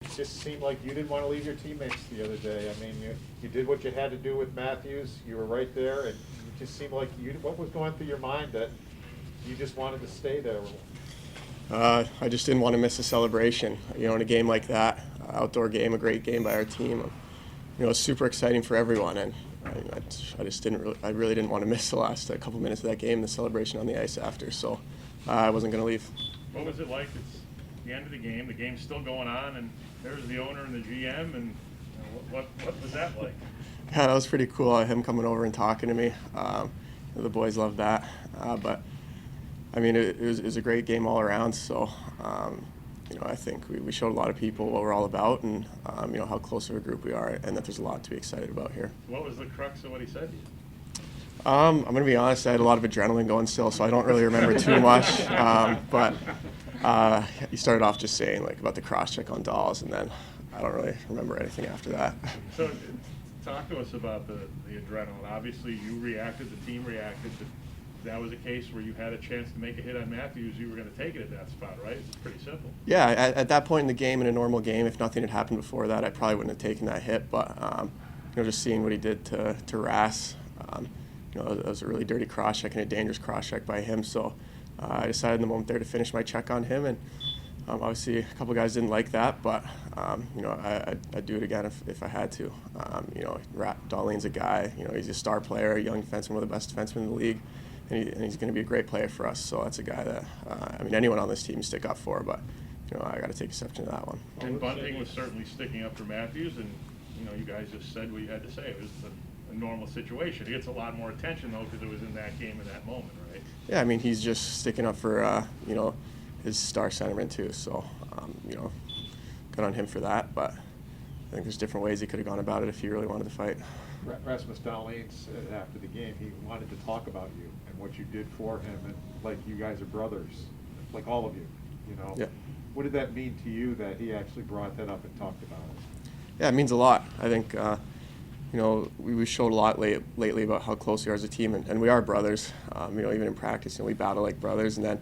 It just seemed like you didn't want to leave your teammates the other day. I mean, you did what you had to do with Matthews. You were right there, and it just seemed like what was going through your mind that you just wanted to stay there? I just didn't want to miss a celebration. In a game like that, outdoor game, a great game by our team. It's super exciting for everyone, and I just I really didn't want to miss the last couple minutes of that game, the celebration on the ice after. So I wasn't going to leave. What was it like? It's the end of the game. The game's still going on, and there's the owner and the GM. And what was that like? Yeah, that was pretty cool. Him coming over and talking to me. The boys loved that. But I mean, it was a great game all around. So I think we showed a lot of people what we're all about, and how close of a group we are, and that there's a lot to be excited about here. What was the crux of what he said to you? I'm going to be honest, I had a lot of adrenaline going still, so I don't really remember too much. But he started off just saying about the cross-check on Dolls, and then I don't really remember anything after that. So talk to us about the adrenaline. Obviously, you reacted, the team reacted. That was a case where you had a chance to make a hit on Matthews, you were going to take it at that spot, right? It's pretty simple. Yeah, at that point in the game, in a normal game, if nothing had happened before that, I probably wouldn't have taken that hit. But just seeing what he did to Rass, it was a really dirty cross-check and a dangerous cross-check by him. So I decided in the moment there to finish my check on him, and obviously a couple guys didn't like that, but I'd do it again if I had to. Darlene's a guy, he's a star player, a young defenseman, one of the best defensemen in the league, and he's going to be a great player for us. So that's a guy that anyone on this team stick up for, but I got to take exception to that one. And Bunting was certainly sticking up for Matthews, and you guys just said what you had to say. It was a normal situation. It gets a lot more attention though because it was in that game in that moment, right? Yeah, I mean he's just sticking up for his star centerman too. So good on him for that. But I think there's different ways he could have gone about it if he really wanted to fight. Rasmus Dahlin said after the game he wanted to talk about you and what you did for him, and like you guys are brothers, like all of you. Yeah. What did that mean to you that he actually brought that up and talked about it? Yeah, it means a lot. I think we showed a lot lately about how close we are as a team, and we are brothers. Even in practice, we battle like brothers, and then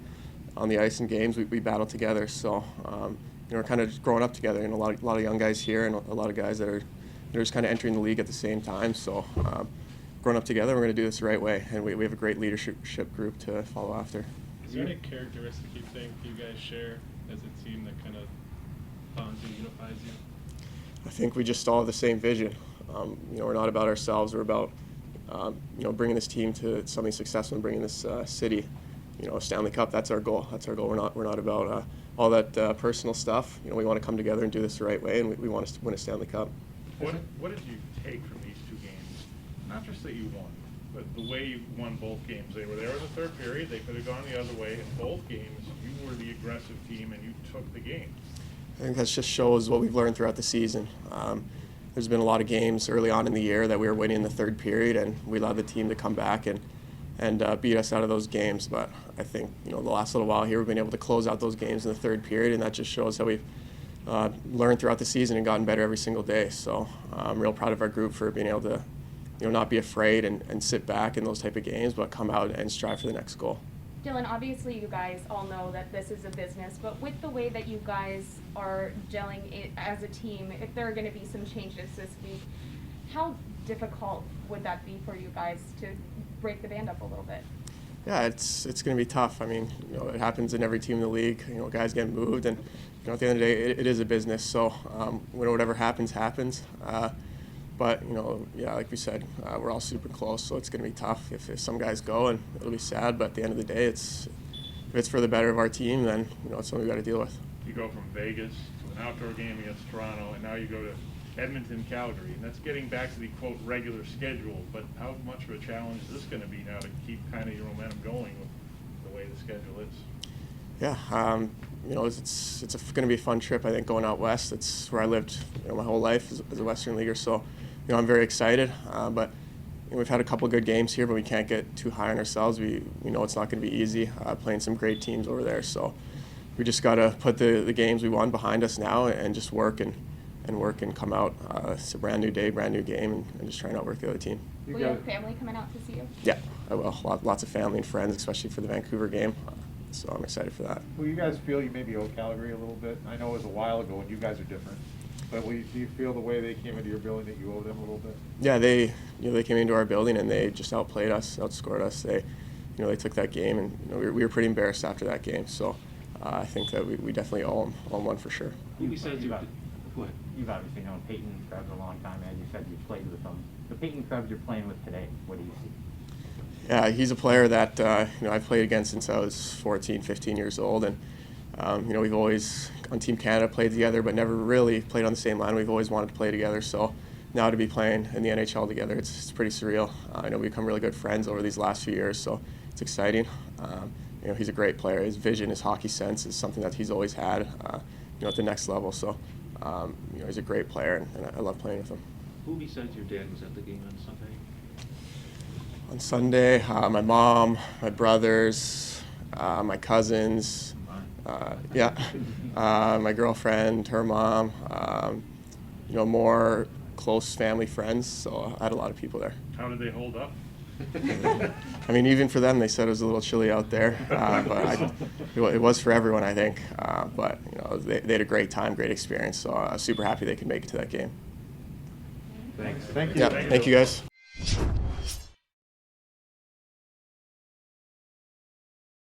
on the ice and games, we battle together. So we're kind of just growing up together, and a lot of young guys here, and a lot of guys that are just kind of entering the league at the same time. So growing up together, we're going to do this the right way, and we have a great leadership group to follow after. Is there any characteristic you think you guys share as a team that kind of bonds you, unifies you? I think we just all have the same vision. We're not about ourselves. We're about bringing this team to something successful and bringing this city, Stanley Cup. That's our goal. That's our goal. We're not about all that personal stuff. We want to come together and do this the right way, and we want to win a Stanley Cup. What did you take from these two games? Not just that you won, but the way you won both games. They were there in the third period. They could have gone the other way. In both games, you were the aggressive team, and you took the game. I think that just shows what we've learned throughout the season. There's been a lot of games early on in the year that we were winning in the third period, and we allowed the team to come back and beat us out of those games. But I think the last little while here we've been able to close out those games in the third period, and that just shows how we've learned throughout the season and gotten better every single day. So I'm real proud of our group for being able to not be afraid and sit back in those type of games, but come out and strive for the next goal. Dylan, obviously you guys all know that this is a business, but with the way that you guys are gelling it as a team, if there are going to be some changes this week, how difficult would that be for you guys to break the band up a little bit? Yeah, it's going to be tough. I mean, it happens in every team in the league. Guys get moved, and at the end of the day, it is a business. So whatever happens, happens. But yeah, like we said, we're all super close, so it's going to be tough if some guys go, and it'll be sad. But at the end of the day, if it's for the better of our team, then it's something we got to deal with. You go from Vegas to an outdoor game against Toronto, and now you go to Edmonton, Calgary, and that's getting back to the quote regular schedule. But how much of a challenge is this going to be now to keep kind of your momentum going with the way the schedule is? Yeah, it's going to be a fun trip. I think going out west. It's where I lived my whole life as a Western leaguer. So I'm very excited. But we've had a couple good games here, but we can't get too high on ourselves. We know it's not going to be easy playing some great teams over there. So we just got to put the games we won behind us now and just work and come out. It's a brand new day, brand new game, and just try and outwork the other team. Will you have family coming out to see you? Yeah, I will. Lots of family and friends, especially for the Vancouver game. So I'm excited for that. Well, you guys feel you maybe owe Calgary a little bit? I know it was a while ago and you guys are different. But do you feel the way they came into your building that you owe them a little bit? Yeah, they came into our building and they just outplayed us, outscored us. They took that game, and we were pretty embarrassed after that game. So I think that we definitely owe them one for sure. You've obviously known Peyton Krebs a long time, as you said, you played with him. The Peyton Krebs you're playing with today, what do you see? Yeah, he's a player that I've played against since I was 14, 15 years old, and we've always on Team Canada played together, but never really played on the same line. We've always wanted to play together, so now to be playing in the NHL together, it's pretty surreal. I know we've become really good friends over these last few years, so it's exciting. He's a great player. His vision, his hockey sense is something that he's always had, at the next level. So, he's a great player, and I love playing with him. Who besides your dad was at the game on Sunday? On Sunday, my mom, my brothers, my cousins, my girlfriend, her mom, more close family friends. So I had a lot of people there. How did they hold up? I mean, even for them, they said it was a little chilly out there, but it was for everyone, I think. But they had a great time, great experience. So I was super happy they could make it to that game. Thanks. Thank you. Yeah, thank you guys.